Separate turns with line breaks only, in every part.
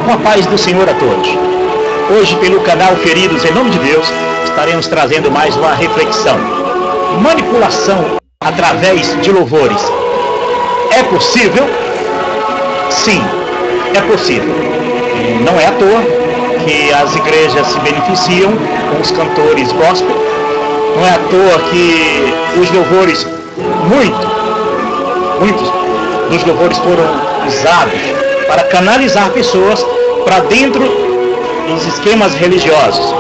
Com a paz do Senhor a todos. Hoje, pelo canal Feridos em Nome de Deus, estaremos trazendo mais uma reflexão. Manipulação através de louvores. É possível? Sim, é possível. Não é à toa que as igrejas se beneficiam com os cantores gospel. Não é à toa que os louvores, muitos dos louvores foram usados para canalizar pessoas para dentro dos esquemas religiosos.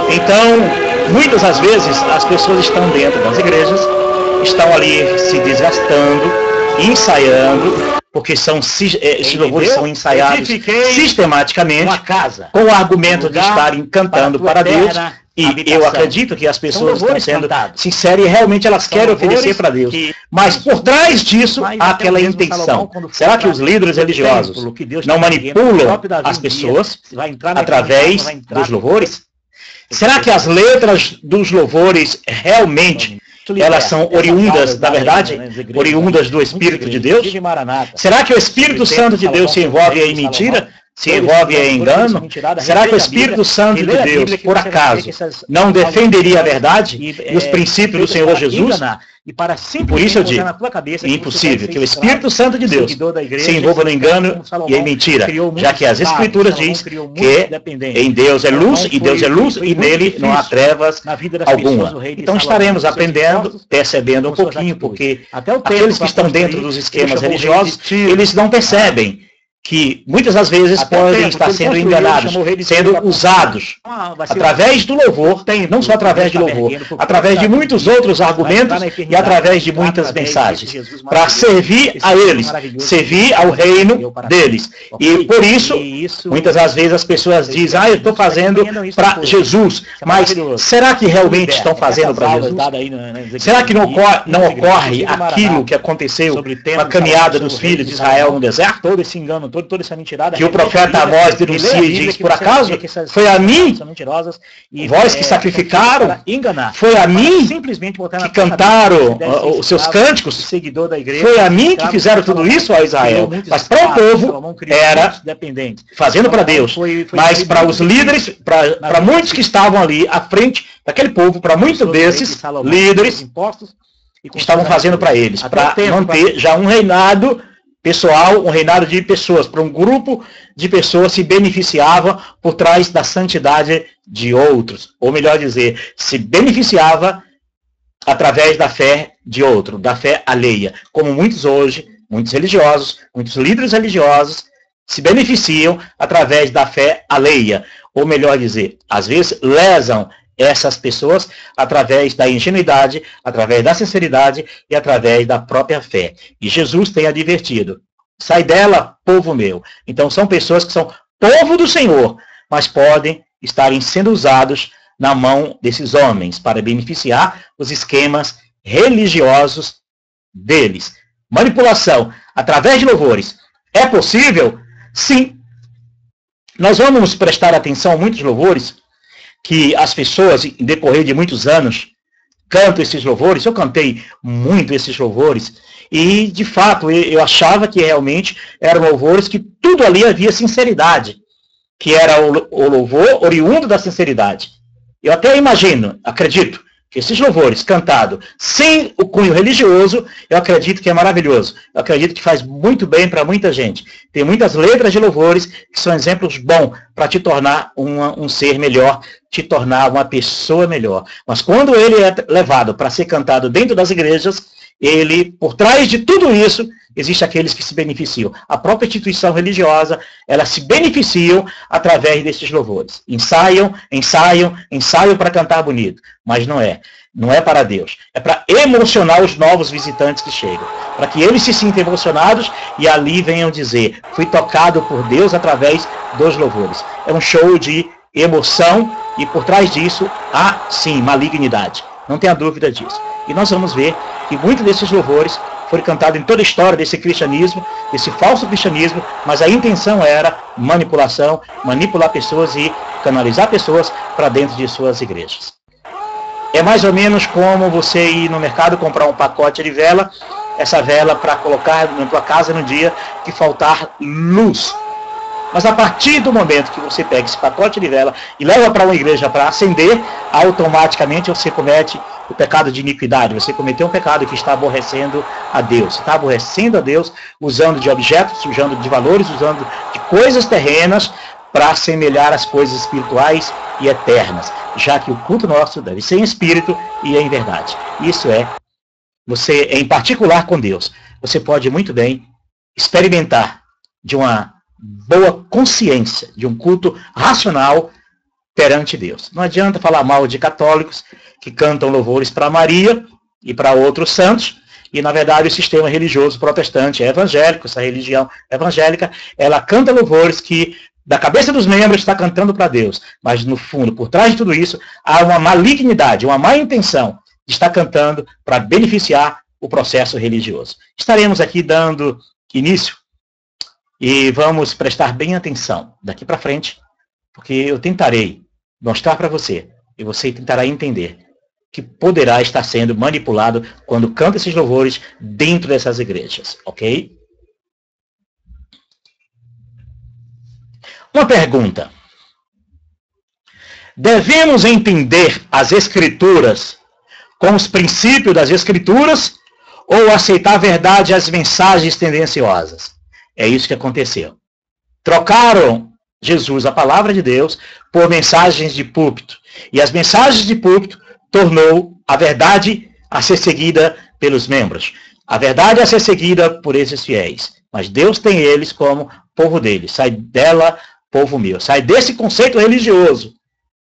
Então, muitas das vezes, as pessoas estão dentro das igrejas, estão ali se desgastando, ensaiando, porque esses louvores são ensaiados sistematicamente, com o argumento de estarem cantando para Deus. E eu acredito que as pessoas estão sendo sinceras e realmente elas querem oferecer para Deus. Mas por trás disso há aquela intenção. Será que os líderes religiosos não manipulam as pessoas através dos louvores? Será que as letras dos louvores realmente elas são oriundas da verdade? Oriundas do Espírito de Deus? Será que o Espírito Santo de Deus se envolve em mentira? Se envolve em engano? Será que o Espírito Santo de Deus, por acaso, não defenderia a verdade e os princípios do Senhor Jesus? Por isso eu digo, é impossível que o Espírito Santo de Deus se envolva no engano e em mentira, já que as Escrituras dizem que em Deus é luz, e Deus é luz, e nele não há trevas alguma. Então estaremos aprendendo, percebendo um pouquinho, porque aqueles que estão dentro dos esquemas religiosos, eles não percebem que muitas das vezes podem estar sendo enganados, sendo usados através do louvor, não só através de louvor, através de muitos outros argumentos e através de muitas mensagens, para servir a eles, servir ao reino deles. E por isso, muitas das vezes as pessoas dizem, eu estou fazendo para Jesus, mas será que realmente estão fazendo para Jesus? Será que não ocorre aquilo que aconteceu com a caminhada dos filhos de Israel no deserto? Todo esse engano, toda essa mentirada, que o profeta Amós denuncia e diz, por acaso, foi a mim, vós que sacrificaram, foi a mim que cantaram os seus cânticos, foi a mim que fizeram tudo isso a Israel, mas para o povo era fazendo para Deus, mas para os líderes, para muitos que estavam ali à frente daquele povo, para muitos desses líderes, estavam fazendo para eles, para manter já um reinado pessoal, um reinado de pessoas, para um grupo de pessoas se beneficiava por trás da santidade de outros, ou melhor dizer, se beneficiava através da fé de outro, da fé alheia, como muitos hoje, muitos religiosos, muitos líderes religiosos se beneficiam através da fé alheia, ou melhor dizer, às vezes lesam essas pessoas através da ingenuidade, através da sinceridade e através da própria fé. E Jesus tem advertido, sai dela, povo meu. Então são pessoas que são povo do Senhor, mas podem estarem sendo usados na mão desses homens para beneficiar os esquemas religiosos deles. Manipulação através de louvores. É possível? Sim. Nós vamos prestar atenção a muitos louvores que as pessoas, em decorrer de muitos anos, cantam esses louvores. Eu cantei muito esses louvores, e, de fato, eu achava que realmente eram louvores que tudo ali havia sinceridade, que era o louvor oriundo da sinceridade. Eu até imagino, acredito, que esses louvores cantados sem o cunho religioso, eu acredito que é maravilhoso. Eu acredito que faz muito bem para muita gente. Tem muitas letras de louvores que são exemplos bons para te tornar um ser melhor, te tornar uma pessoa melhor. Mas quando ele é levado para ser cantado dentro das igrejas, ele, por trás de tudo isso, existem aqueles que se beneficiam. A própria instituição religiosa, elas se beneficiam através desses louvores. Ensaiam para cantar bonito. Mas não é. Não é para Deus. É para emocionar os novos visitantes que chegam. Para que eles se sintam emocionados e ali venham dizer, fui tocado por Deus através dos louvores. É um show de emoção e por trás disso há, sim, malignidade. Não tenha dúvida disso. E nós vamos ver que muitos desses louvores foram cantados em toda a história desse cristianismo, desse falso cristianismo, mas a intenção era manipulação, manipular pessoas e canalizar pessoas para dentro de suas igrejas. É mais ou menos como você ir no mercado comprar um pacote de vela, essa vela para colocar na tua casa no dia que faltar luz. Mas a partir do momento que você pega esse pacote de vela e leva para uma igreja para acender, automaticamente você comete o pecado de iniquidade. Você cometeu um pecado que está aborrecendo a Deus. Você está aborrecendo a Deus usando de objetos, usando de valores, usando de coisas terrenas para assemelhar as coisas espirituais e eternas. Já que o culto nosso deve ser em espírito e em verdade. Isso é, você, em particular com Deus, você pode muito bem experimentar de uma boa consciência, de um culto racional perante Deus. Não adianta falar mal de católicos que cantam louvores para Maria e para outros santos, e na verdade o sistema religioso protestante é evangélico, essa religião evangélica, ela canta louvores que da cabeça dos membros está cantando para Deus, mas no fundo, por trás de tudo isso, há uma malignidade, uma má intenção de estar cantando para beneficiar o processo religioso. Estaremos aqui dando início e vamos prestar bem atenção daqui para frente, porque eu tentarei mostrar para você, e você tentará entender, que poderá estar sendo manipulado quando canta esses louvores dentro dessas igrejas, ok? Uma pergunta. Devemos entender as Escrituras com os princípios das Escrituras ou aceitar a verdade e as mensagens tendenciosas? É isso que aconteceu. Trocaram Jesus, a palavra de Deus, por mensagens de púlpito. E as mensagens de púlpito tornou a verdade a ser seguida pelos membros. A verdade a ser seguida por esses fiéis. Mas Deus tem eles como povo dele. Sai dela, povo meu. Sai desse conceito religioso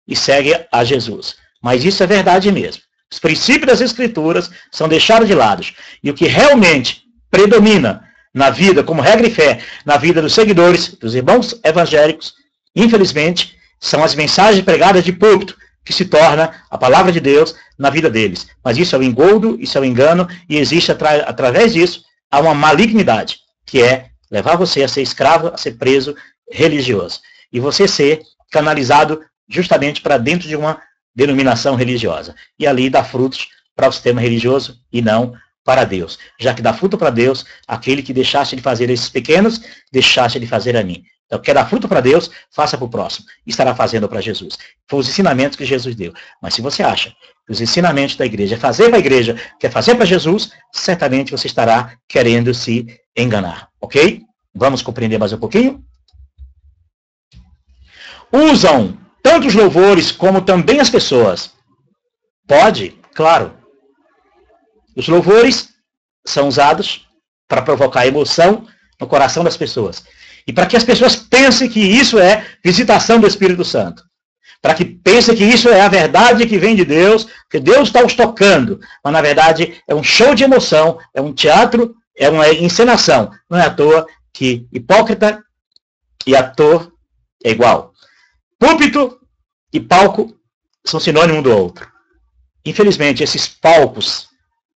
e segue a Jesus. Mas isso é verdade mesmo. Os princípios das Escrituras são deixados de lado. E o que realmente predomina na vida, como regra e fé, na vida dos seguidores, dos irmãos evangélicos, infelizmente, são as mensagens pregadas de púlpito, que se torna a palavra de Deus na vida deles. Mas isso é o engodo, isso é o engano, e existe através disso, há uma malignidade, que é levar você a ser escravo, a ser preso religioso. E você ser canalizado justamente para dentro de uma denominação religiosa. E ali dá frutos para o sistema religioso e não para Deus. Já que dá fruto para Deus, aquele que deixasse de fazer esses pequenos, deixasse de fazer a mim. Então, quer dar fruto para Deus, faça para o próximo. E estará fazendo para Jesus. Foi os ensinamentos que Jesus deu. Mas se você acha que os ensinamentos da igreja é fazer para a igreja, quer fazer para Jesus, certamente você estará querendo se enganar. Ok? Vamos compreender mais um pouquinho? Usam tanto os louvores como também as pessoas. Pode? Claro. Os louvores são usados para provocar emoção no coração das pessoas. E para que as pessoas pensem que isso é visitação do Espírito Santo. Para que pensem que isso é a verdade que vem de Deus, que Deus está os tocando. Mas, na verdade, é um show de emoção, é um teatro, é uma encenação. Não é à toa que hipócrita e ator é igual. Púlpito e palco são sinônimo do outro. Infelizmente, esses palcos,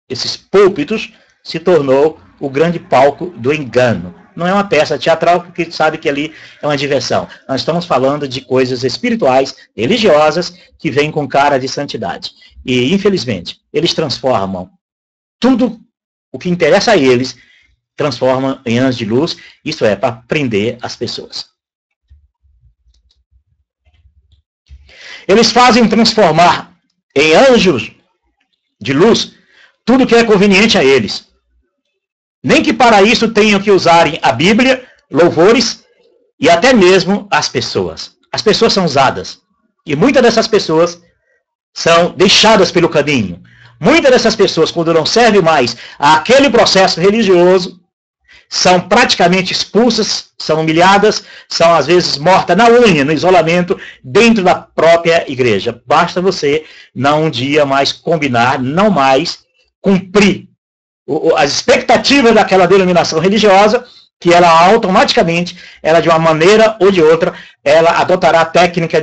esses púlpitos, se tornou o grande palco do engano. Não é uma peça teatral, porque sabe que ali é uma diversão. Nós estamos falando de coisas espirituais, religiosas, que vêm com cara de santidade. E, infelizmente, eles transformam tudo o que interessa a eles, transformam em anjos de luz, isso é, para prender as pessoas. Eles fazem transformar em anjos de luz tudo que é conveniente a eles. Nem que para isso tenham que usarem a Bíblia, louvores e até mesmo as pessoas. As pessoas são usadas. E muitas dessas pessoas são deixadas pelo caminho. Muitas dessas pessoas, quando não servem mais àquele processo religioso, são praticamente expulsas, são humilhadas, são às vezes mortas na unha, no isolamento, dentro da própria igreja. Basta você não um dia mais combinar, não mais cumprir as expectativas daquela denominação religiosa, que ela automaticamente, ela de uma maneira ou de outra, ela adotará a técnica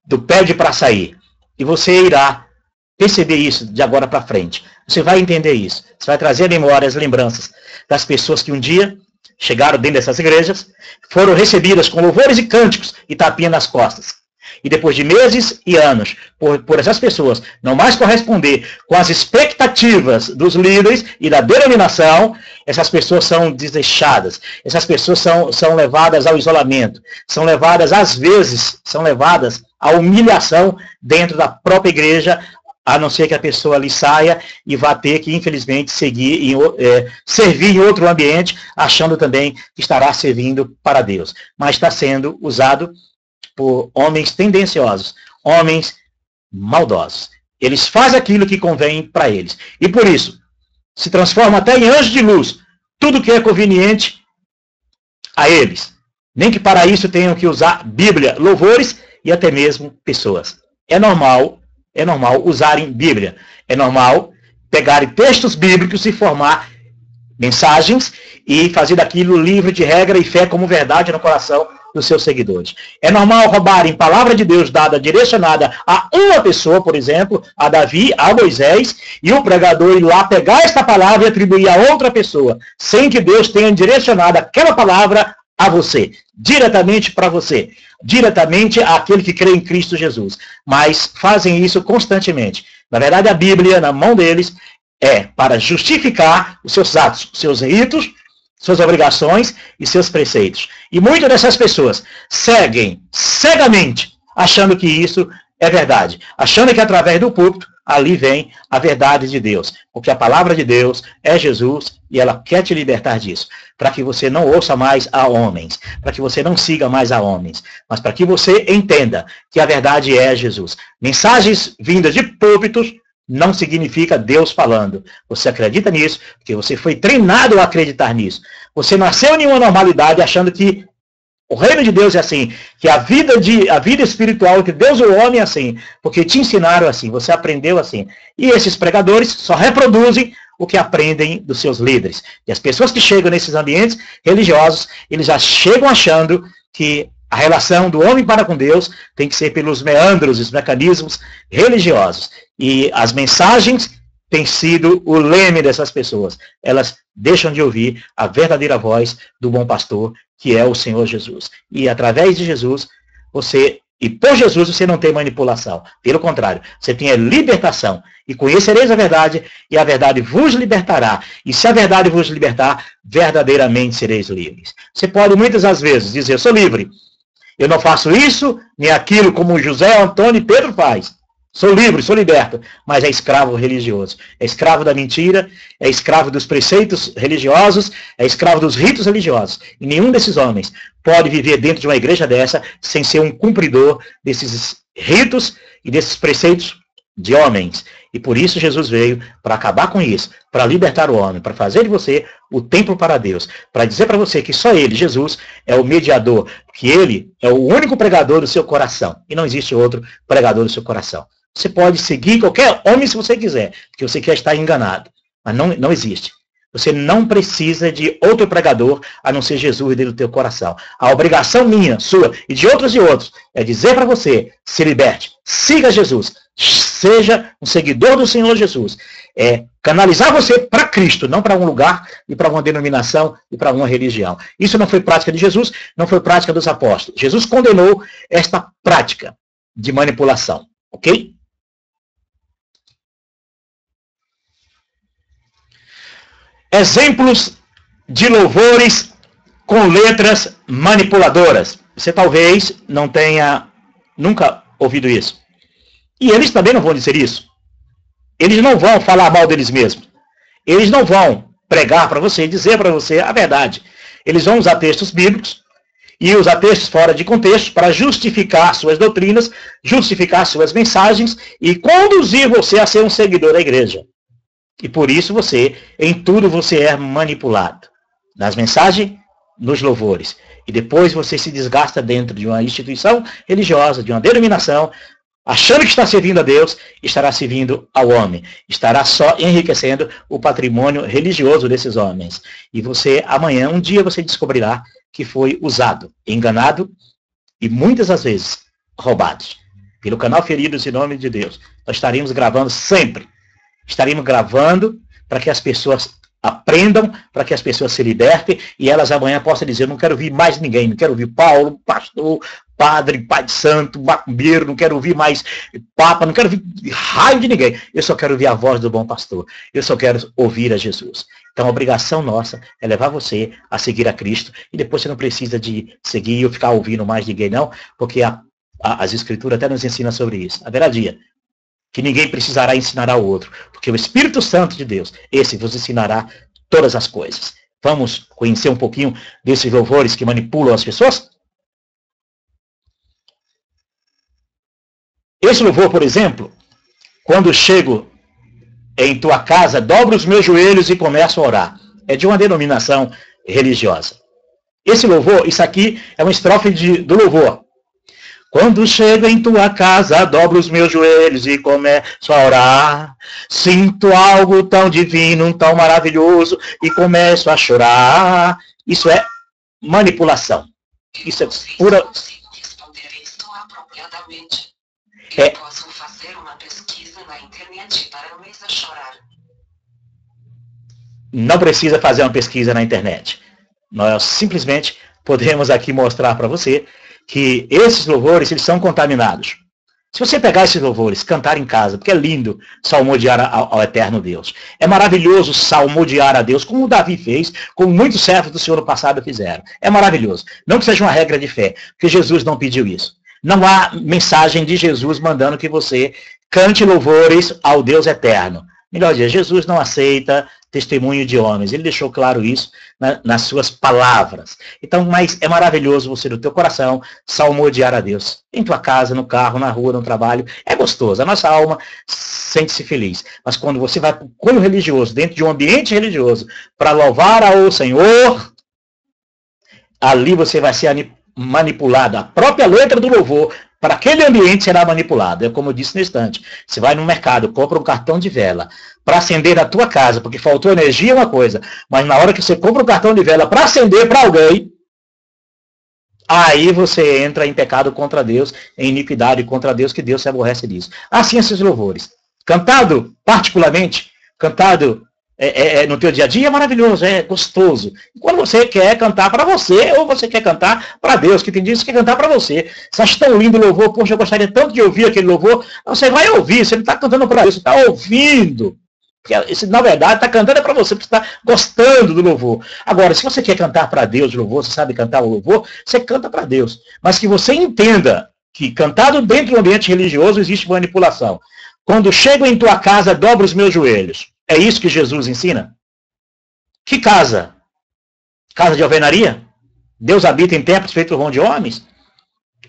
do pede para sair. E você irá perceber isso de agora para frente. Você vai entender isso. Você vai trazer à memória as lembranças das pessoas que um dia chegaram dentro dessas igrejas, foram recebidas com louvores e cânticos e tapinha nas costas. E depois de meses e anos, por essas pessoas não mais corresponder com as expectativas dos líderes e da denominação, essas pessoas são desdeixadas, essas pessoas são levadas ao isolamento, são levadas, às vezes, à humilhação dentro da própria igreja, a não ser que a pessoa ali saia e vá ter que, infelizmente, servir em outro ambiente, achando também que estará servindo para Deus. Mas está sendo usado por homens tendenciosos, homens maldosos. Eles fazem aquilo que convém para eles. E por isso, se transforma até em anjo de luz, tudo que é conveniente a eles. Nem que para isso tenham que usar Bíblia, louvores e até mesmo pessoas. É normal usarem Bíblia. É normal pegarem textos bíblicos e formar mensagens e fazer daquilo livro de regra e fé como verdade no coração dos seus seguidores. É normal roubarem palavra de Deus dada, direcionada a uma pessoa, por exemplo, a Davi, a Moisés, e o pregador ir lá pegar esta palavra e atribuir a outra pessoa, sem que Deus tenha direcionado aquela palavra a você, diretamente para você, diretamente àquele que crê em Cristo Jesus. Mas fazem isso constantemente. Na verdade, a Bíblia, na mão deles, é para justificar os seus atos, os seus ritos, suas obrigações e seus preceitos. E muitas dessas pessoas seguem cegamente, achando que isso é verdade, achando que através do púlpito ali vem a verdade de Deus, porque a palavra de Deus é Jesus e ela quer te libertar disso, para que você não ouça mais a homens, para que você não siga mais a homens, mas para que você entenda que a verdade é Jesus. Mensagens vindas de púlpitos não significa Deus falando. Você acredita nisso, porque você foi treinado a acreditar nisso. Você nasceu em uma normalidade achando que o reino de Deus é assim, que a vida espiritual que Deus o homem é assim, porque te ensinaram assim, você aprendeu assim. E esses pregadores só reproduzem o que aprendem dos seus líderes. E as pessoas que chegam nesses ambientes religiosos, eles já chegam achando que a relação do homem para com Deus tem que ser pelos meandros, os mecanismos religiosos. E as mensagens têm sido o leme dessas pessoas. Elas deixam de ouvir a verdadeira voz do bom pastor, que é o Senhor Jesus. E através de Jesus, e por Jesus você não tem manipulação. Pelo contrário, você tem a libertação. E conhecereis a verdade, e a verdade vos libertará. E se a verdade vos libertar, verdadeiramente sereis livres. Você pode muitas das vezes dizer, eu sou livre. Eu não faço isso, nem aquilo, como José, Antônio e Pedro faz. Sou livre, sou liberto, mas é escravo religioso. É escravo da mentira, é escravo dos preceitos religiosos, é escravo dos ritos religiosos. E nenhum desses homens pode viver dentro de uma igreja dessa sem ser um cumpridor desses ritos e desses preceitos de homens. E por isso Jesus veio para acabar com isso, para libertar o homem, para fazer de você o templo para Deus, para dizer para você que só Ele, Jesus, é o mediador, que Ele é o único pregador do seu coração. E não existe outro pregador do seu coração. Você pode seguir qualquer homem se você quiser, porque você quer estar enganado. Mas não existe. Você não precisa de outro pregador, a não ser Jesus dentro do teu coração. A obrigação minha, sua e de outros é dizer para você, se liberte, siga Jesus, seja um seguidor do Senhor Jesus. É canalizar você para Cristo, não para um lugar e para uma denominação e para uma religião. Isso não foi prática de Jesus, não foi prática dos apóstolos. Jesus condenou esta prática de manipulação. Ok? Exemplos de louvores com letras manipuladoras. Você talvez não tenha nunca ouvido isso. E eles também não vão dizer isso. Eles não vão falar mal deles mesmos. Eles não vão pregar para você e dizer para você a verdade. Eles vão usar textos bíblicos e usar textos fora de contexto para justificar suas doutrinas, justificar suas mensagens e conduzir você a ser um seguidor da igreja. E por isso em tudo você é manipulado. Nas mensagens, nos louvores. E depois você se desgasta dentro de uma instituição religiosa, de uma denominação, achando que está servindo a Deus, estará servindo ao homem. Estará só enriquecendo o patrimônio religioso desses homens. E amanhã, um dia você descobrirá que foi usado, enganado e muitas das vezes roubado. Pelo canal Feridos em Nome de Deus. Nós estaremos gravando sempre. Estaremos gravando para que as pessoas Aprendam para que as pessoas se libertem e elas amanhã possam dizer, não quero ouvir mais ninguém, não quero ouvir Paulo, pastor, padre, pai de santo, macumbeiro, não quero ouvir mais papa, não quero ouvir raio de ninguém. Eu só quero ouvir a voz do bom pastor. Eu só quero ouvir a Jesus. Então a obrigação nossa é levar você a seguir a Cristo e depois você não precisa de seguir ou ficar ouvindo mais ninguém não, porque as Escrituras até nos ensinam sobre isso. Haverá dia que ninguém precisará ensinar ao outro, porque o Espírito Santo de Deus, esse vos ensinará todas as coisas. Vamos conhecer um pouquinho desses louvores que manipulam as pessoas? Esse louvor, por exemplo, quando chego em tua casa, dobro os meus joelhos e começo a orar. É de uma denominação religiosa. Esse louvor, isso aqui é uma estrofe do louvor. Quando chego em tua casa, dobro os meus joelhos e começo a orar. Sinto algo tão divino, tão maravilhoso e começo a chorar. Isso é manipulação. Isso é pura... Posso fazer uma pesquisa na internet para Luísa chorar. Não precisa fazer uma pesquisa na internet. Nós simplesmente podemos aqui mostrar para você que esses louvores, eles são contaminados. Se você pegar esses louvores, cantar em casa, porque é lindo salmodiar ao eterno Deus. É maravilhoso salmodiar a Deus, como o Davi fez, como muitos servos do Senhor no passado fizeram. É maravilhoso. Não que seja uma regra de fé, porque Jesus não pediu isso. Não há mensagem de Jesus mandando que você cante louvores ao Deus eterno. Melhor dizer, Jesus não aceita testemunho de homens. Ele deixou claro isso nas suas palavras. Então, mas é maravilhoso você, no teu coração, salmodiar a Deus. Em tua casa, no carro, na rua, no trabalho. É gostoso. A nossa alma sente-se feliz. Mas quando você vai para o cunho religioso, dentro de um ambiente religioso, para louvar ao Senhor, ali você vai ser manipulado. A própria letra do louvor, para aquele ambiente, será manipulado. É como eu disse no instante. Você vai no mercado, compra um cartão de vela para acender na tua casa, porque faltou energia é uma coisa, mas na hora que você compra um cartão de vela para acender para alguém, aí você entra em pecado contra Deus, em iniquidade contra Deus, que Deus se aborrece disso. Assim esses louvores. Cantado, particularmente, cantado no teu dia a dia é maravilhoso, é gostoso. E quando você quer cantar para você, ou você quer cantar para Deus, que tem dias que quer cantar para você. Você acha tão lindo o louvor, poxa, eu gostaria tanto de ouvir aquele louvor. Você vai ouvir, você não está cantando para Deus, você está ouvindo. Porque, na verdade, está cantando para você, porque está gostando do louvor. Agora, se você quer cantar para Deus o louvor, você sabe cantar o louvor, você canta para Deus. Mas que você entenda que cantado dentro do ambiente religioso existe manipulação. Quando chego em tua casa, dobro os meus joelhos. É isso que Jesus ensina? Que casa? Casa de alvenaria? Deus habita em templos feitos por mão de homens?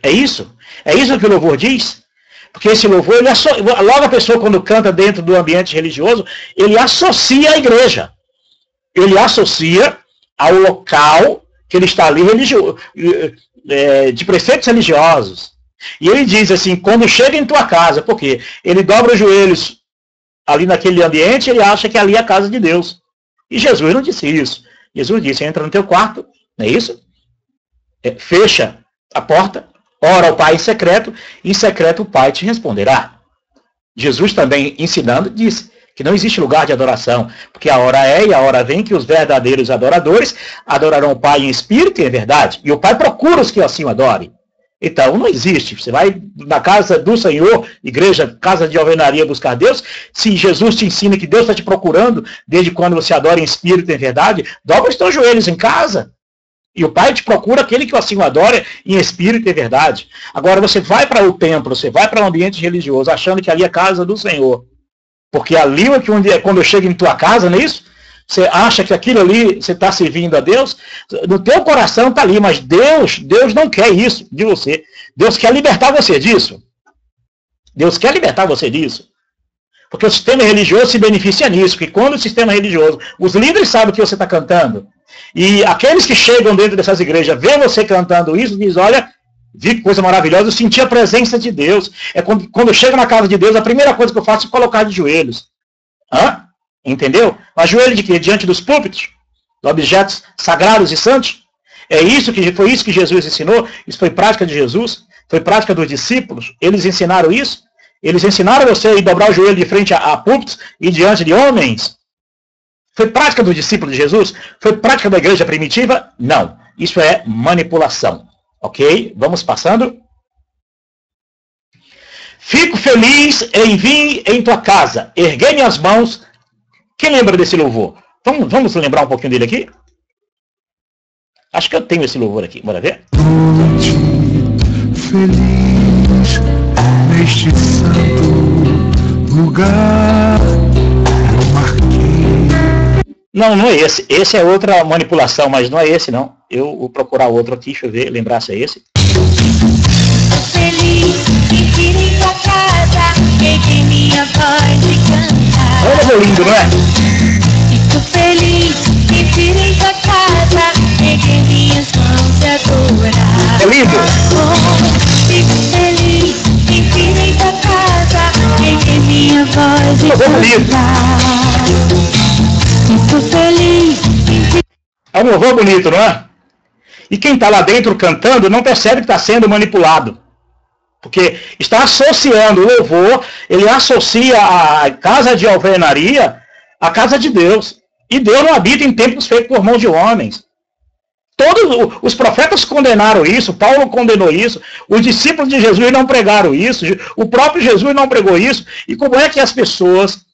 É isso? É isso que o louvor diz? Porque esse louvor, logo a pessoa quando canta dentro do ambiente religioso, ele associa à igreja. Ele associa ao local que ele está ali religioso, de preceitos religiosos. E ele diz assim, quando chega em tua casa, porque ele dobra os joelhos ali naquele ambiente, ele acha que ali é a casa de Deus. E Jesus não disse isso. Jesus disse, entra no teu quarto, não é isso? Fecha a porta, ora ao Pai em secreto o Pai te responderá. Jesus também ensinando disse que não existe lugar de adoração, porque a hora é e a hora vem que os verdadeiros adoradores adorarão o Pai em espírito e em verdade. E o Pai procura os que assim o adorem. Então, não existe. Você vai na casa do Senhor, igreja, casa de alvenaria, buscar Deus. Se Jesus te ensina que Deus está te procurando, desde quando você adora em espírito e em verdade, dobra os teus joelhos em casa. E o Pai te procura aquele que assim o adora em espírito e em verdade. Agora, você vai para o templo, você vai para um ambiente religioso, achando que ali é a casa do Senhor. Porque ali, quando eu chego em tua casa, não é isso? Você acha que aquilo ali, você está servindo a Deus, no teu coração está ali, mas Deus não quer isso de você. Deus quer libertar você disso. Deus quer libertar você disso. Porque o sistema religioso se beneficia nisso, porque quando o sistema religioso, os líderes sabem o que você está cantando, e aqueles que chegam dentro dessas igrejas, vêem você cantando isso, dizem, olha, vi que coisa maravilhosa, eu senti a presença de Deus. É quando eu chego na casa de Deus, a primeira coisa que eu faço é colocar de joelhos. Entendeu? Ajoelho de quê? Diante dos púlpitos, objetos sagrados e santos. Foi isso que Jesus ensinou. Isso foi prática de Jesus. Foi prática dos discípulos. Eles ensinaram isso. Eles ensinaram você a dobrar o joelho de frente a púlpitos e diante de homens. Foi prática do discípulo de Jesus? Foi prática da igreja primitiva? Não. Isso é manipulação. Ok? Vamos passando. Fico feliz em vir em tua casa. Erguei minhas mãos. Quem lembra desse louvor? Vamos lembrar um pouquinho dele aqui? Acho que eu tenho esse louvor aqui. Bora ver?
Feliz neste santo lugar.
Não é esse. Esse é outra manipulação, mas não é esse, não. Eu vou procurar outro aqui, deixa eu ver, lembrar se é esse.
Feliz em vir em tua casa, peguei minha voz e cantar.
Olha o lindo, não é?
Fico feliz em vir em tua casa, peguei minhas mãos e adorar.
É lindo?
Fico feliz em vir em tua casa, peguei minha voz e cantar. Fico feliz em vir.
É um louvor bonito, não é? E quem está lá dentro cantando não percebe que está sendo manipulado. Porque está associando o louvor, ele associa a casa de alvenaria à casa de Deus. E Deus não habita em templos feitos por mãos de homens. Todos os profetas condenaram isso, Paulo condenou isso, os discípulos de Jesus não pregaram isso, o próprio Jesus não pregou isso. E como é que as pessoas,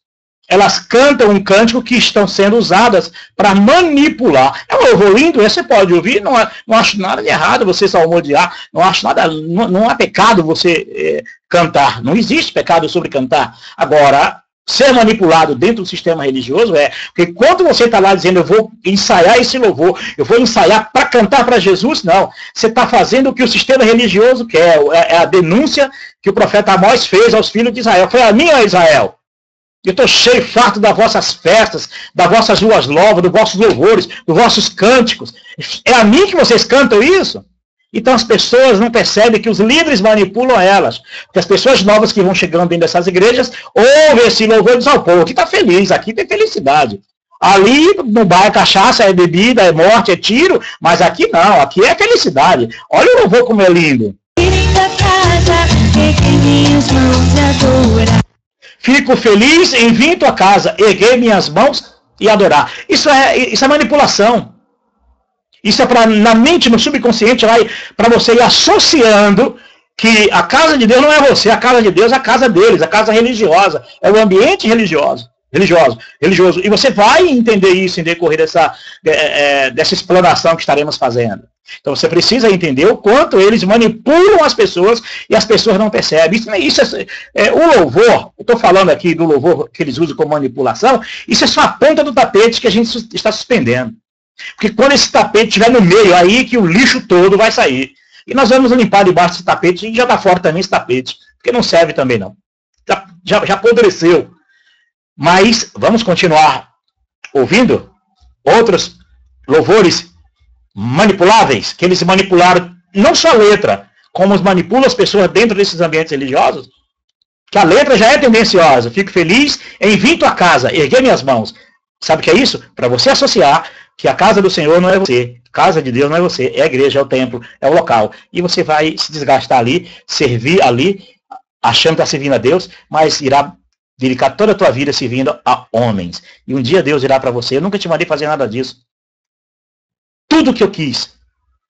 elas cantam um cântico que estão sendo usadas para manipular? É um louvor lindo, você pode ouvir, não acho nada de errado você salmodiar, não acho nada, não há pecado você cantar, não existe pecado sobre cantar. Agora, ser manipulado dentro do sistema religioso porque quando você está lá dizendo, eu vou ensaiar esse louvor, eu vou ensaiar para cantar para Jesus, não. Você está fazendo o que o sistema religioso quer, é a denúncia que o profeta Amós fez aos filhos de Israel. Foi a minha, Israel. Eu estou cheio, farto das vossas festas, das vossas ruas novas, dos vossos louvores, dos vossos cânticos. É a mim que vocês cantam isso? Então as pessoas não percebem que os líderes manipulam elas. Porque as pessoas novas que vão chegando dentro dessas igrejas, ouvem esse louvor e dizem, o povo aqui está feliz, aqui tem felicidade. Ali no bar é cachaça, é bebida, é morte, é tiro, mas aqui não, aqui é felicidade. Olha o louvor como é lindo. Fico feliz em vir em tua casa, erguer minhas mãos e adorar. Isso é manipulação. Isso é na mente, no subconsciente, para você ir associando que a casa de Deus não é você, a casa de Deus é a casa deles, a casa religiosa, é o ambiente religioso. E você vai entender isso em decorrer dessa explanação que estaremos fazendo. Então você precisa entender o quanto eles manipulam as pessoas e as pessoas não percebem. O louvor, eu estou falando aqui do louvor que eles usam como manipulação, isso é só a ponta do tapete que a gente está suspendendo. Porque quando esse tapete estiver no meio, aí que o lixo todo vai sair. E nós vamos limpar debaixo desse tapete e jogar fora também esse tapete, porque não serve também não. Já apodreceu. Mas vamos continuar ouvindo outros louvores manipuláveis, que eles manipularam não só a letra, como manipulam as pessoas dentro desses ambientes religiosos, que a letra já é tendenciosa. Fico feliz em vir tua casa, erguer minhas mãos. Sabe o que é isso? Para você associar que a casa do Senhor não é você, casa de Deus não é você, é a igreja, é o templo, é o local. E você vai se desgastar ali, servir ali, achando que está servindo a Deus, mas irá dedicar toda a tua vida servindo a homens. E um dia Deus irá para você, eu nunca te mandei fazer nada disso. Tudo que eu quis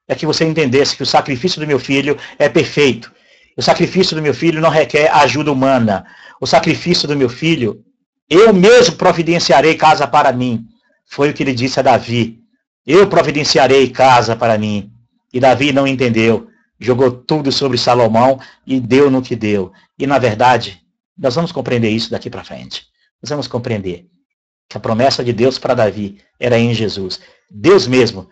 é que você entendesse que o sacrifício do meu filho é perfeito. O sacrifício do meu filho não requer ajuda humana. O sacrifício do meu filho, eu mesmo providenciarei casa para mim. Foi o que ele disse a Davi. Eu providenciarei casa para mim. E Davi não entendeu. Jogou tudo sobre Salomão e deu no que deu. E na verdade, nós vamos compreender isso daqui para frente. Nós vamos compreender que a promessa de Deus para Davi era em Jesus. Deus mesmo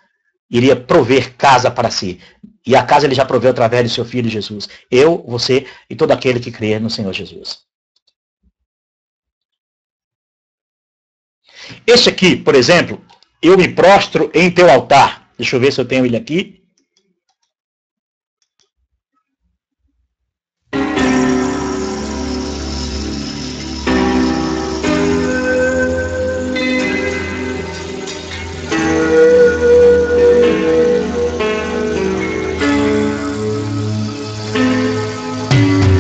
iria prover casa para si. E a casa ele já proveu através do seu Filho Jesus. Eu, você e todo aquele que crê no Senhor Jesus. Este aqui, por exemplo, eu me prostro em teu altar. Deixa eu ver se eu tenho ele aqui.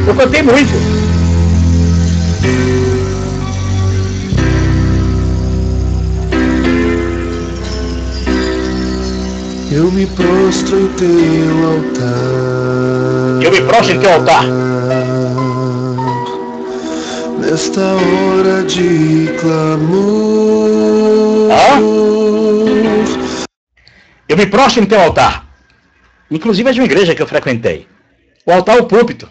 Eu cantei muito.
Eu me prostro em teu altar.
Eu me prostro em teu altar.
Nesta hora de clamor.
Eu me prostro em teu altar. Inclusive é de uma igreja que eu frequentei. O altar é o púlpito.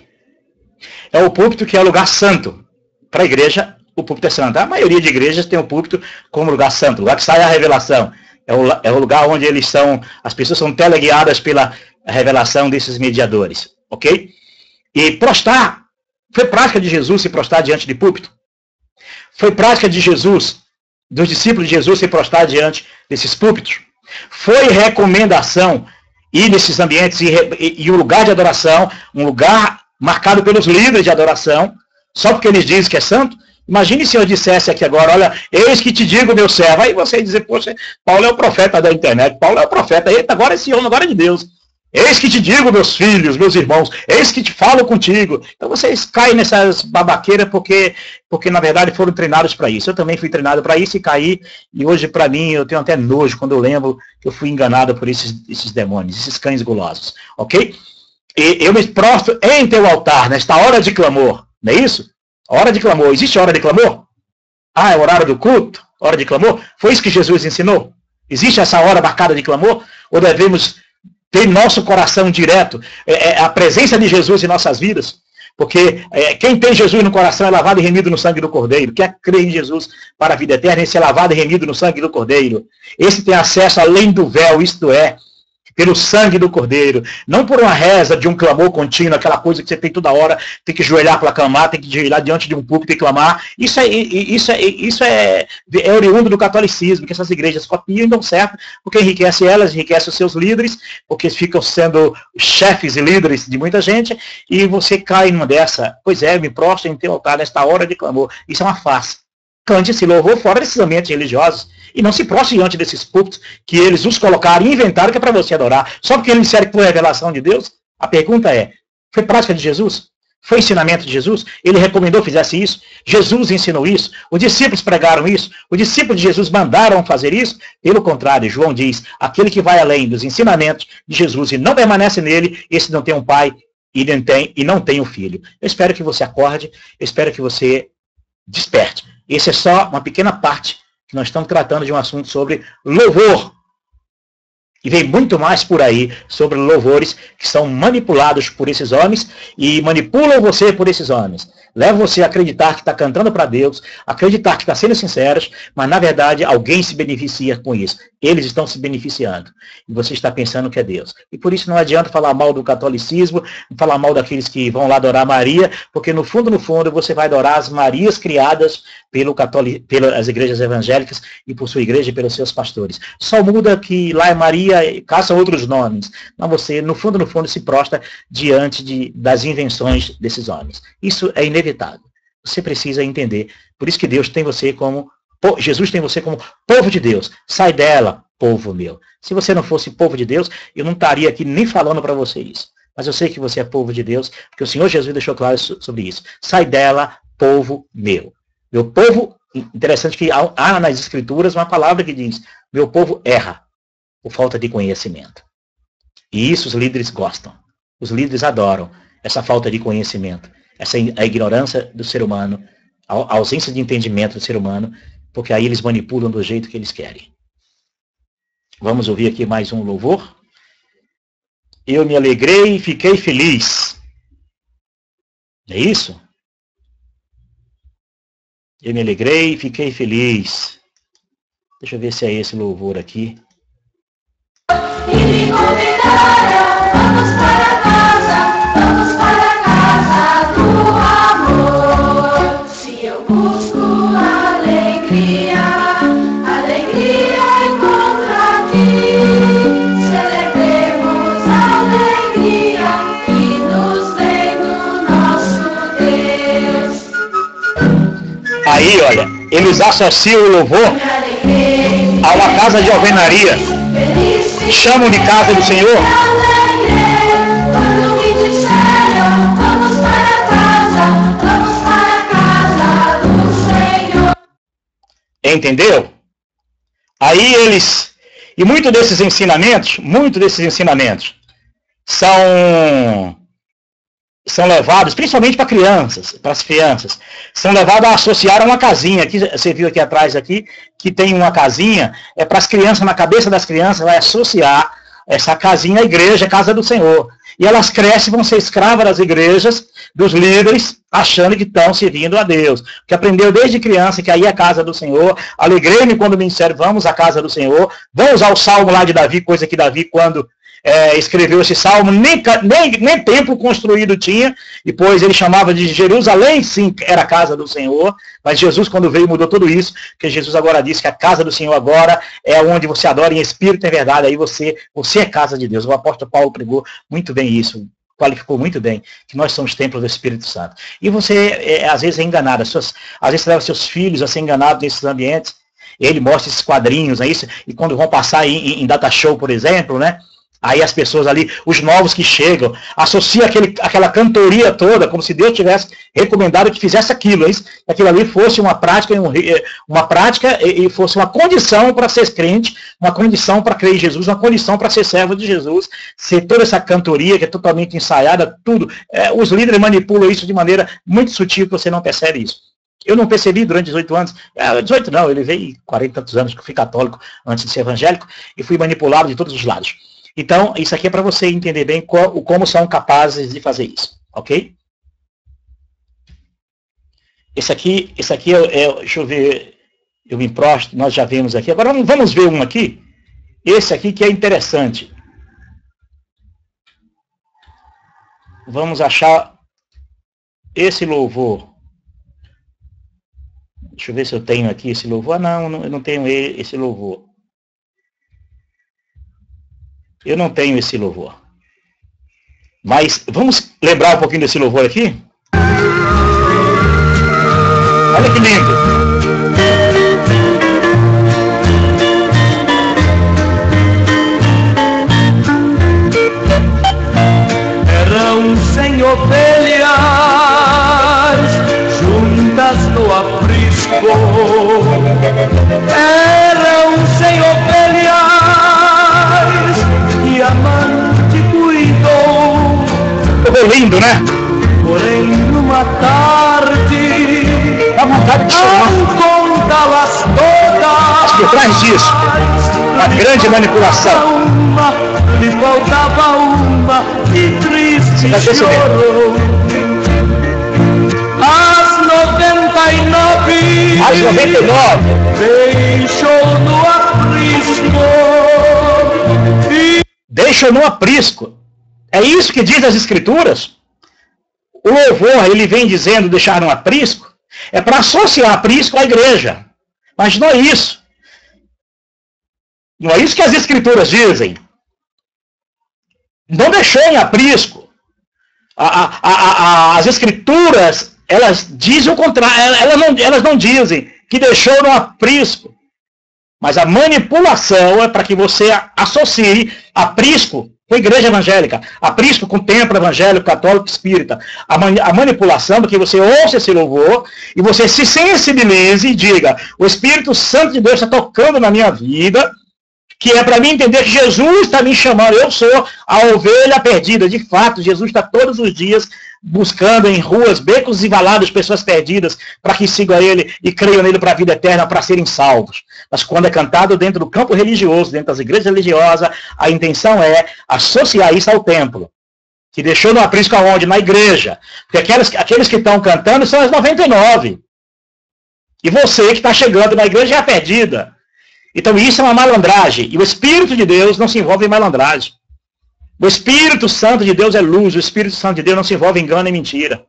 É o púlpito que é o lugar santo. Para a igreja, o púlpito é santo. A maioria de igrejas tem o púlpito como lugar santo, lugar que sai a revelação. É o lugar onde as pessoas são teleguiadas pela revelação desses mediadores. Ok? E prostrar, foi prática de Jesus se prostrar diante de púlpito. Foi prática de Jesus, dos discípulos de Jesus se prostrar diante desses púlpitos. Foi recomendação ir nesses ambientes e um lugar de adoração, um lugar marcado pelos líderes de adoração, só porque eles dizem que é santo. Imagine se eu dissesse aqui agora, olha, eis que te digo, meu servo. Aí você ia dizer, poxa, Paulo é o profeta da internet, Paulo é o profeta, eita, agora esse homem, agora é de Deus. Eis que te digo, meus filhos, meus irmãos, eis que te falo contigo. Então vocês caem nessas babaqueiras porque na verdade foram treinados para isso. Eu também fui treinado para isso e caí, e hoje para mim eu tenho até nojo quando eu lembro que eu fui enganado por esses demônios, esses cães gulosos, ok? E eu me prostro em teu altar, nesta hora de clamor, não é isso? Hora de clamor. Existe hora de clamor? Ah, é o horário do culto? Hora de clamor? Foi isso que Jesus ensinou? Existe essa hora marcada de clamor? Ou devemos ter nosso coração direto, a presença de Jesus em nossas vidas? Porque quem tem Jesus no coração é lavado e remido no sangue do Cordeiro. Quer crer em Jesus para a vida eterna, esse é lavado e remido no sangue do Cordeiro. Esse tem acesso além do véu, isto é, pelo sangue do Cordeiro, não por uma reza de um clamor contínuo, aquela coisa que você tem toda hora, tem que ajoelhar para clamar, tem que ajoelhar diante de um púlpito e clamar. Isso é oriundo do catolicismo, que essas igrejas copiam e dão certo, porque enriquece elas, enriquece os seus líderes, porque ficam sendo chefes e líderes de muita gente, e você cai numa dessa, pois é, me prostro em teu altar nesta hora de clamor. Isso é uma farsa. Cante esse louvor fora desses ambientes religiosos. E não se prostre diante desses púlpitos que eles os colocaram e inventaram que é para você adorar. Só porque eles disseram que foi revelação de Deus? A pergunta é, foi prática de Jesus? Foi ensinamento de Jesus? Ele recomendou que fizesse isso? Jesus ensinou isso? Os discípulos pregaram isso? Os discípulos de Jesus mandaram fazer isso? Pelo contrário, João diz, aquele que vai além dos ensinamentos de Jesus e não permanece nele, esse não tem um pai e não tem um filho. Eu espero que você acorde, eu espero que você desperte. Esse é só uma pequena parte que nós estamos tratando de um assunto sobre louvor. E vem muito mais por aí sobre louvores que são manipulados por esses homens e manipulam você por esses homens. Levam você a acreditar que está cantando para Deus, acreditar que está sendo sinceros, mas na verdade alguém se beneficia com isso. Eles estão se beneficiando. E você está pensando que é Deus. E por isso não adianta falar mal do catolicismo, falar mal daqueles que vão lá adorar Maria, porque no fundo, você vai adorar as Marias criadas pelas igrejas evangélicas e por sua igreja e pelos seus pastores. Só muda que lá é Maria, caça outros nomes. Mas você, no fundo, se prostra diante das invenções desses homens. Isso é inevitável. Você precisa entender. Por isso que Jesus tem você como povo de Deus. Sai dela, povo meu. Se você não fosse povo de Deus, eu não estaria aqui nem falando para você isso. Mas eu sei que você é povo de Deus, porque o Senhor Jesus deixou claro sobre isso. Sai dela, povo meu. Meu povo, interessante que há nas Escrituras uma palavra que diz, meu povo erra por falta de conhecimento. E isso os líderes gostam. Os líderes adoram essa falta de conhecimento, a ignorância do ser humano, a ausência de entendimento do ser humano, porque aí eles manipulam do jeito que eles querem. Vamos ouvir aqui mais um louvor. Eu me alegrei e fiquei feliz. É isso? Eu me alegrei e fiquei feliz. Deixa eu ver se é esse louvor aqui.
E me convidaram, vamos para casa do amor. Se eu busco alegria encontro aqui. Celebremos a alegria que nos vem do nosso Deus.
Aí, olha, eles associam o louvor a uma casa de alvenaria. Chamam de casa do Senhor. Entendeu? Aí eles E muitos desses ensinamentos são levados, principalmente para crianças, para as crianças, são levados a associar a uma casinha. Aqui, você viu aqui atrás, aqui, que tem uma casinha, é para as crianças, na cabeça das crianças, vai associar essa casinha à igreja, a casa do Senhor. E elas crescem, vão ser escravas das igrejas, dos líderes, achando que estão servindo a Deus. Que aprendeu desde criança que aí é a casa do Senhor. Alegrei-me quando me disseram, vamos à casa do Senhor. Vamos usar o salmo lá de Davi, coisa que Davi, quando escreveu esse salmo, nem templo construído tinha, depois ele chamava de Jerusalém, sim, era a casa do Senhor, mas Jesus quando veio mudou tudo isso, porque Jesus agora disse que a casa do Senhor agora é onde você adora em espírito e em verdade, aí você é casa de Deus. O apóstolo Paulo pregou muito bem isso, qualificou muito bem, que nós somos templos do Espírito Santo. E você, às vezes, é enganado, às vezes você leva seus filhos a ser enganados nesses ambientes, ele mostra esses quadrinhos, e quando vão passar em data show, por exemplo, né? Aí as pessoas ali, os novos que chegam, associam aquela cantoria toda, como se Deus tivesse recomendado que fizesse aquilo, que aquilo ali fosse uma prática e fosse uma condição para ser crente, uma condição para crer em Jesus, uma condição para ser servo de Jesus, ser toda essa cantoria que é totalmente ensaiada, tudo. Os líderes manipulam isso de maneira muito sutil, que você não percebe isso. Eu não percebi durante 18 anos, 18 não, ele veio 40 e tantos anos que eu fui católico antes de ser evangélico, e fui manipulado de todos os lados. Então, isso aqui é para você entender bem como são capazes de fazer isso, ok? Esse aqui deixa eu ver, eu me prostro, nós já vimos aqui. Agora vamos ver um aqui, esse aqui que é interessante. Vamos achar esse louvor. Deixa eu ver se eu tenho aqui esse louvor. Ah, não, eu não tenho esse louvor. Eu não tenho esse louvor. Mas vamos lembrar um pouquinho desse louvor aqui? Olha que lindo.
Eram 100 ovelhas juntas no aprisco. Eram 100 ovelhas que a mãe cuidou.
Lindo, né?
Porém, numa tarde,
dá vontade de chorar.
Contá-las todas.
Acho que atrás disso, uma grande manipulação.
Lhe faltava uma e triste chorou. As 99.
As 99.
Deixou no aprisco.
Deixou no aprisco. É isso que diz as Escrituras. O louvor, ele vem dizendo deixar no aprisco, é para associar aprisco à igreja. Mas não é isso. Não é isso que as Escrituras dizem. Não deixou em aprisco. As Escrituras, elas dizem o contrário. Elas não dizem que deixou no aprisco. Mas a manipulação é para que você associe aprisco com a igreja evangélica, aprisco com o templo evangélico, católico, espírita. A manipulação é que você ouça esse louvor e você se sensibilize e diga, o Espírito Santo de Deus está tocando na minha vida, que é para mim entender que Jesus está me chamando, eu sou a ovelha perdida. De fato, Jesus está todos os dias buscando em ruas, becos e valados pessoas perdidas para que sigam Ele e creiam nele para a vida eterna, para serem salvos. Mas quando é cantado dentro do campo religioso, dentro das igrejas religiosas, a intenção é associar isso ao templo, que deixou no aprisco aonde? Na igreja. Porque aqueles que estão cantando são as 99. E você que está chegando na igreja é a perdida. Então isso é uma malandragem. E o Espírito de Deus não se envolve em malandragem. O Espírito Santo de Deus é luz. O Espírito Santo de Deus não se envolve em engano e mentira.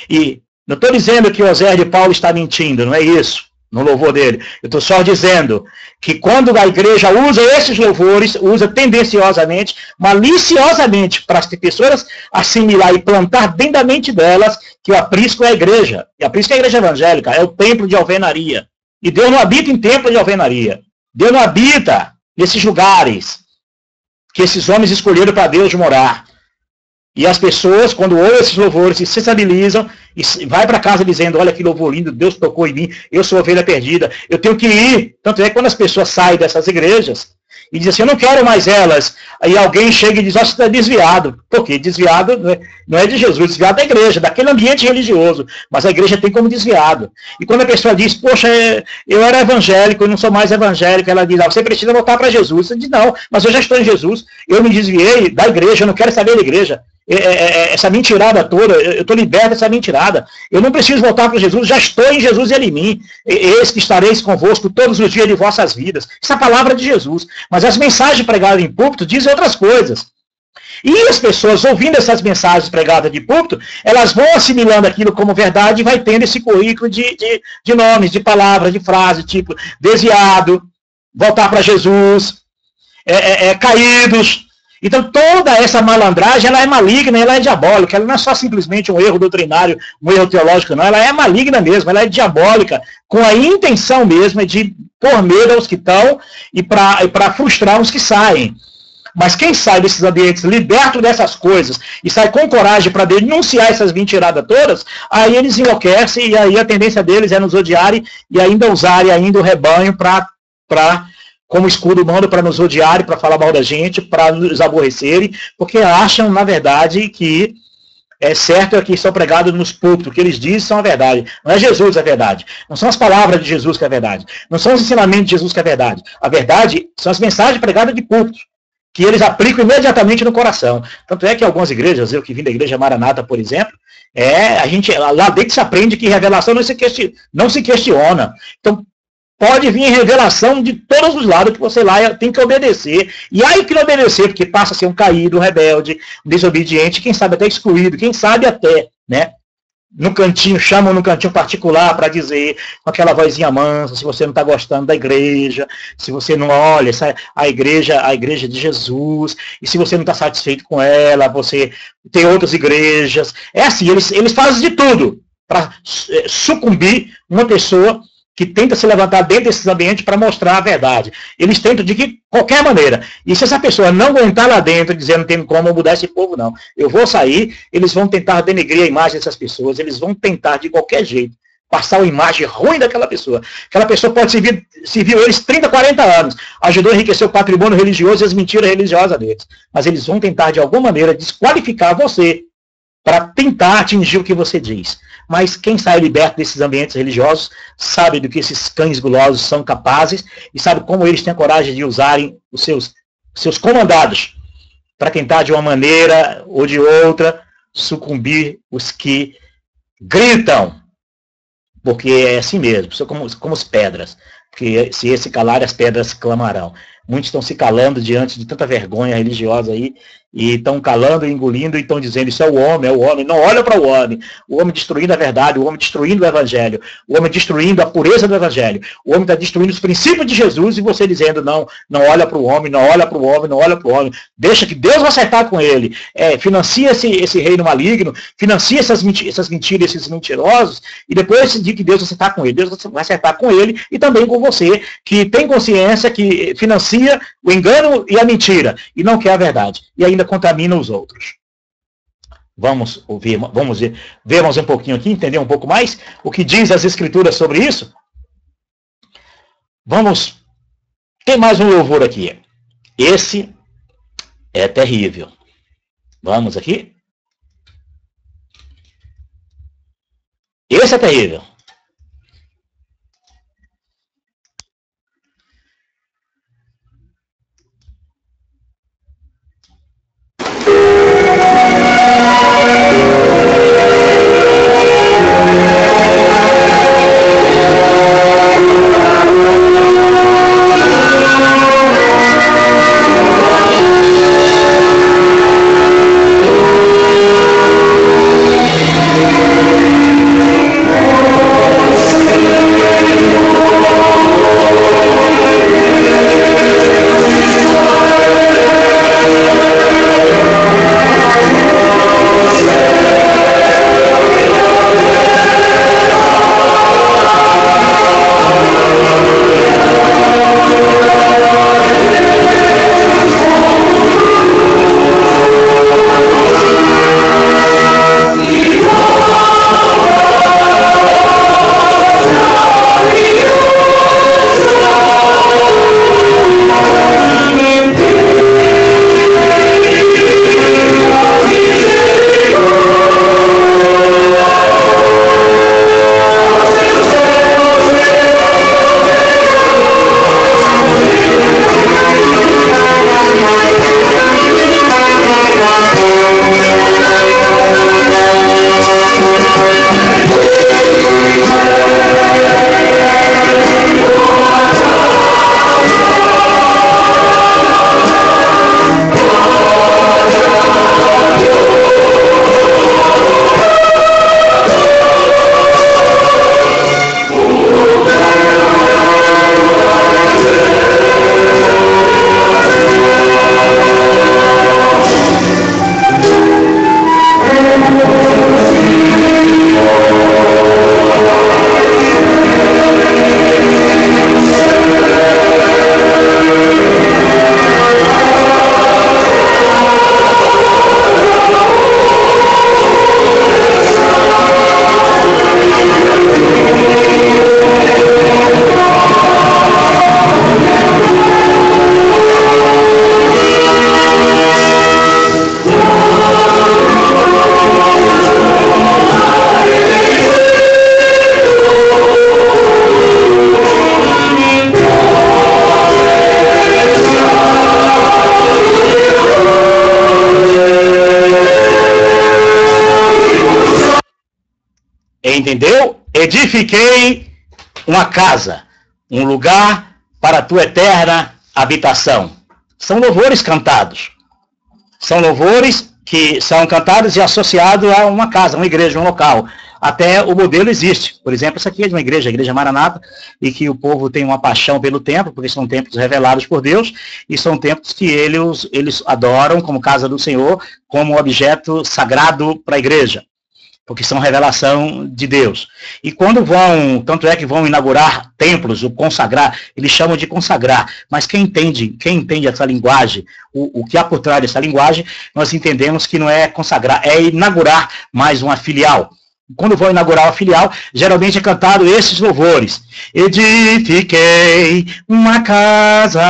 E não estou dizendo que o Osés de Paulo está mentindo, não é isso. No louvor dele. Eu estou só dizendo que quando a igreja usa esses louvores, usa tendenciosamente, maliciosamente, para as pessoas assimilar e plantar dentro da mente delas que o aprisco é a igreja. E aprisco é a igreja evangélica, é o templo de alvenaria. E Deus não habita em templo de alvenaria. Deus não habita nesses lugares que esses homens escolheram para Deus morar. E as pessoas, quando ouvem esses louvores, se sensibilizam e vai para casa dizendo, olha que louvor lindo, Deus tocou em mim, eu sou ovelha perdida, eu tenho que ir. Tanto é que quando as pessoas saem dessas igrejas e diz assim, eu não quero mais elas. Aí alguém chega e diz, ó, você está desviado. Por quê? Desviado não é de Jesus, desviado da igreja, daquele ambiente religioso. Mas a igreja tem como desviado. E quando a pessoa diz, poxa, eu era evangélico, eu não sou mais evangélico, ela diz, você precisa voltar para Jesus. Você diz, não, mas eu já estou em Jesus, eu me desviei da igreja, eu não quero saber da igreja. Essa mentirada toda, eu estou liberto dessa mentirada. Eu não preciso voltar para Jesus, já estou em Jesus e ele em mim. Eis que estareis convosco todos os dias de vossas vidas. Essa é a palavra de Jesus. Mas as mensagens pregadas em púlpito dizem outras coisas. E as pessoas, ouvindo essas mensagens pregadas de púlpito, elas vão assimilando aquilo como verdade e vai tendo esse currículo de nomes, de palavras, de frases, tipo desviado, voltar para Jesus, caídos. Então, toda essa malandragem, ela é maligna, ela é diabólica, ela não é só simplesmente um erro doutrinário, um erro teológico, não, ela é maligna mesmo, ela é diabólica, com a intenção mesmo de pôr medo aos que estão e para frustrar os que saem. Mas quem sai desses ambientes liberto dessas coisas e sai com coragem para denunciar essas mentiradas todas, aí eles enlouquecem e aí a tendência deles é nos odiarem e ainda usarem ainda o rebanho como escudo humano para nos odiarem, para falar mal da gente, para nos aborrecerem, porque acham, na verdade, que é certo é que são pregados nos púlpitos, o que eles dizem são a verdade. Não é Jesus a verdade. Não são as palavras de Jesus que é a verdade. Não são os ensinamentos de Jesus que é a verdade. A verdade são as mensagens pregadas de púlpitos, que eles aplicam imediatamente no coração. Tanto é que algumas igrejas, eu que vim da igreja Maranata, por exemplo, lá dentro se aprende que revelação não se questiona. Então, pode vir revelação de todos os lados que você lá tem que obedecer. E aí que não obedecer, porque passa a ser um caído, um rebelde, um desobediente, quem sabe até excluído, quem sabe até, né? No cantinho, chamam no cantinho particular para dizer, com aquela vozinha mansa, se você não está gostando da igreja, se você não olha a igreja de Jesus, e se você não está satisfeito com ela, você tem outras igrejas. É assim, eles fazem de tudo para sucumbir uma pessoa que tenta se levantar dentro desses ambientes para mostrar a verdade. Eles tentam de qualquer maneira. E se essa pessoa não aguentar lá dentro, dizendo não tem como mudar esse povo, não. Eu vou sair, eles vão tentar denegrir a imagem dessas pessoas, eles vão tentar de qualquer jeito passar uma imagem ruim daquela pessoa. Aquela pessoa pode servir eles 30, 40 anos, ajudou a enriquecer o patrimônio religioso e as mentiras religiosas deles. Mas eles vão tentar de alguma maneira desqualificar você para tentar atingir o que você diz. Mas quem sai liberto desses ambientes religiosos sabe do que esses cães gulosos são capazes e sabe como eles têm a coragem de usarem os seus comandados para tentar de uma maneira ou de outra sucumbir os que gritam, porque é assim mesmo, são como as pedras, porque se esse calar as pedras clamarão. Muitos estão se calando diante de tanta vergonha religiosa aí, e estão calando e engolindo, e estão dizendo, isso é o homem, não olha para o homem destruindo a verdade, o homem destruindo o evangelho, o homem destruindo a pureza do evangelho, o homem está destruindo os princípios de Jesus, e você dizendo, não olha para o homem, não olha para o homem, não olha para o homem, deixa que Deus vai acertar com ele, financia esse reino maligno, financia essas mentiras, esses mentirosos, e depois de que Deus vai acertar com ele, Deus vai acertar com ele, e também com você, que tem consciência, que financia o engano e a mentira, e não quer a verdade, e ainda contamina os outros. Vamos ver mais um pouquinho aqui, entender um pouco mais o que diz as Escrituras sobre isso? Vamos ter mais um louvor aqui. Esse é terrível. Vamos aqui. Esse é terrível. entendeu? Edifiquei uma casa, um lugar para a tua eterna habitação. São louvores cantados. São louvores que são cantados e associados a uma casa, uma igreja, um local. Até o modelo existe. Por exemplo, essa aqui é de uma igreja, a Igreja Maranata, e que o povo tem uma paixão pelo templo, porque são templos revelados por Deus, e são templos que eles adoram como casa do Senhor, como objeto sagrado para a igreja, porque são revelação de Deus. E quando vão, tanto é que vão inaugurar templos, o consagrar, eles chamam de consagrar, mas quem entende essa linguagem, o que há por trás dessa linguagem, nós entendemos que não é consagrar, é inaugurar mais uma filial. Quando vão inaugurar a filial, geralmente é cantado esses louvores. Edifiquei uma casa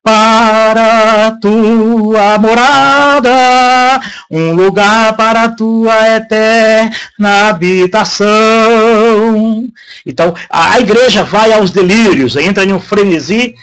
para a tua morada, um lugar para a tua eterna habitação. Então, a igreja vai aos delírios, entra em um frenesi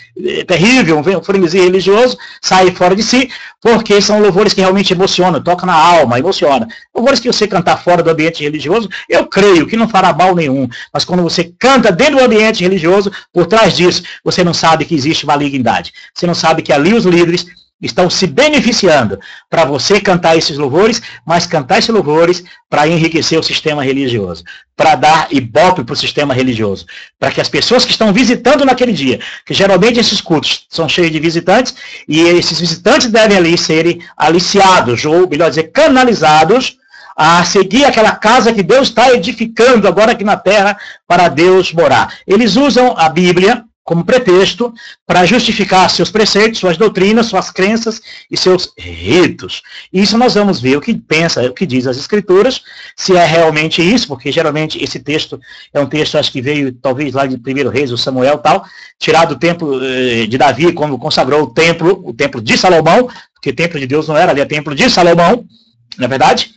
terrível, um frenesi religioso, sai fora de si, porque são louvores que realmente emocionam, tocam na alma, emocionam. Louvores que você cantar fora do ambiente religioso, eu creio que não fará mal nenhum, mas quando você canta dentro do ambiente religioso, por trás disso, você não sabe que existe malignidade. Você não sabe que ali os líderes estão se beneficiando para você cantar esses louvores, mas cantar esses louvores para enriquecer o sistema religioso, para dar ibope para o sistema religioso, para que as pessoas que estão visitando naquele dia, que geralmente esses cultos são cheios de visitantes, e esses visitantes devem ali serem aliciados, ou melhor dizer, canalizados, a seguir aquela casa que Deus está edificando agora aqui na terra para Deus morar. Eles usam a Bíblia como pretexto para justificar seus preceitos, suas doutrinas, suas crenças e seus ritos. Isso nós vamos ver o que pensa, o que diz as Escrituras, se é realmente isso, porque geralmente esse texto é um texto, acho que veio talvez lá de 1 Reis, o Samuel e tal, tirado do templo de Davi, quando consagrou o templo de Salomão, porque templo de Deus não era, ali é templo de Salomão, na verdade.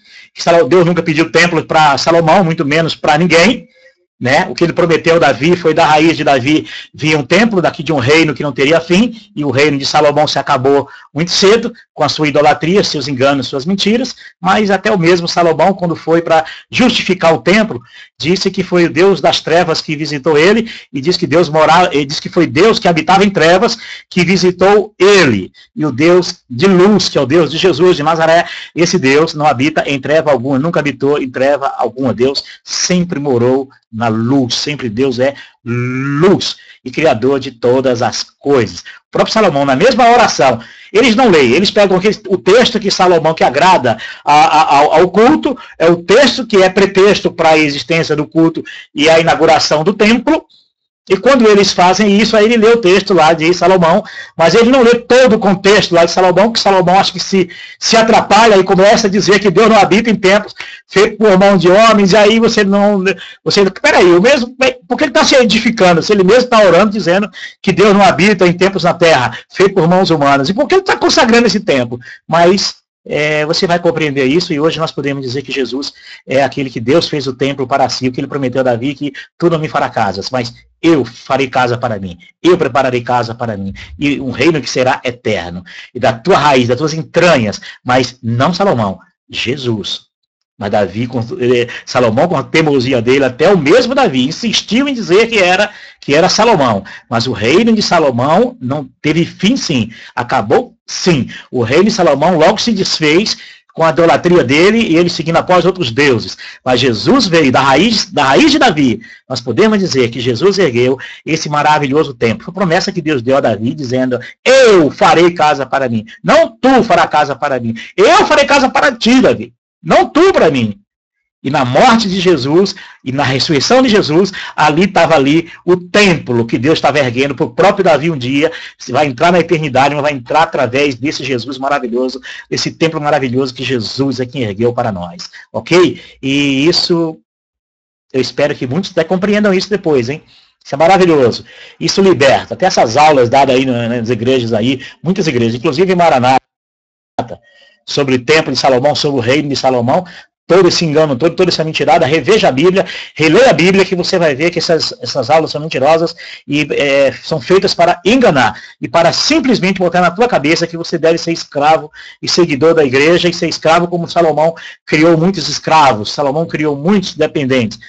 Deus nunca pediu templo para Salomão, muito menos para ninguém. Né? O que ele prometeu a Davi foi da raiz de Davi vir um templo, daqui de um reino que não teria fim, e o reino de Salomão se acabou muito cedo, com a sua idolatria, seus enganos, suas mentiras, mas até o mesmo Salomão, quando foi para justificar o templo, disse que foi o Deus das trevas que visitou ele, e disse que Deus morava, ele disse que foi Deus que habitava em trevas que visitou ele, e o Deus de luz, que é o Deus de Jesus de Nazaré, esse Deus não habita em treva alguma, nunca habitou em treva alguma, Deus sempre morou na luz, sempre Deus é luz e criador de todas as coisas. O próprio Salomão, na mesma oração, eles não leem, eles pegam o texto que Salomão, que agrada ao culto, é o texto que é pretexto para a existência do culto e a inauguração do templo. E quando eles fazem isso, aí ele lê o texto lá de Salomão, mas ele não lê todo o contexto lá de Salomão, que Salomão acho que se atrapalha e começa a dizer que Deus não habita em templos feitos por mão de homens, e aí peraí, por que ele está se edificando, se ele mesmo está orando dizendo que Deus não habita em templos na terra, feito por mãos humanas, e por que ele está consagrando esse templo? Mas você vai compreender isso, e hoje nós podemos dizer que Jesus é aquele que Deus fez o templo para si, o que ele prometeu a Davi, que tu não me fará casas, mas eu farei casa para mim, eu prepararei casa para mim, e um reino que será eterno, e da tua raiz, das tuas entranhas, mas não Salomão, Jesus. Mas Salomão, com a teimosia dele, até o mesmo Davi, insistiu em dizer que era Salomão. Mas o reino de Salomão não teve fim, sim. Acabou, sim. O reino de Salomão logo se desfez com a idolatria dele e ele seguindo após outros deuses. Mas Jesus veio da raiz de Davi. Nós podemos dizer que Jesus ergueu esse maravilhoso templo. Foi a promessa que Deus deu a Davi, dizendo: eu farei casa para mim. Não tu fará casa para mim. Eu farei casa para ti, Davi. Não tu para mim. E na morte de Jesus, e na ressurreição de Jesus, estava o templo que Deus estava erguendo para o próprio Davi um dia. Vai entrar na eternidade, mas vai entrar através desse Jesus maravilhoso, esse templo maravilhoso que Jesus é quem ergueu para nós. Ok? E isso, eu espero que muitos até compreendam isso depois, hein? Isso é maravilhoso. Isso liberta. Até essas aulas dadas aí nas igrejas aí, muitas igrejas, inclusive em Maranata, sobre o templo de Salomão, sobre o reino de Salomão, todo esse engano, toda essa mentirada, reveja a Bíblia, releia a Bíblia, que você vai ver que essas aulas são mentirosas e são feitas para enganar e para simplesmente botar na tua cabeça que você deve ser escravo e seguidor da igreja e ser escravo como Salomão criou muitos escravos, Salomão criou muitos dependentes.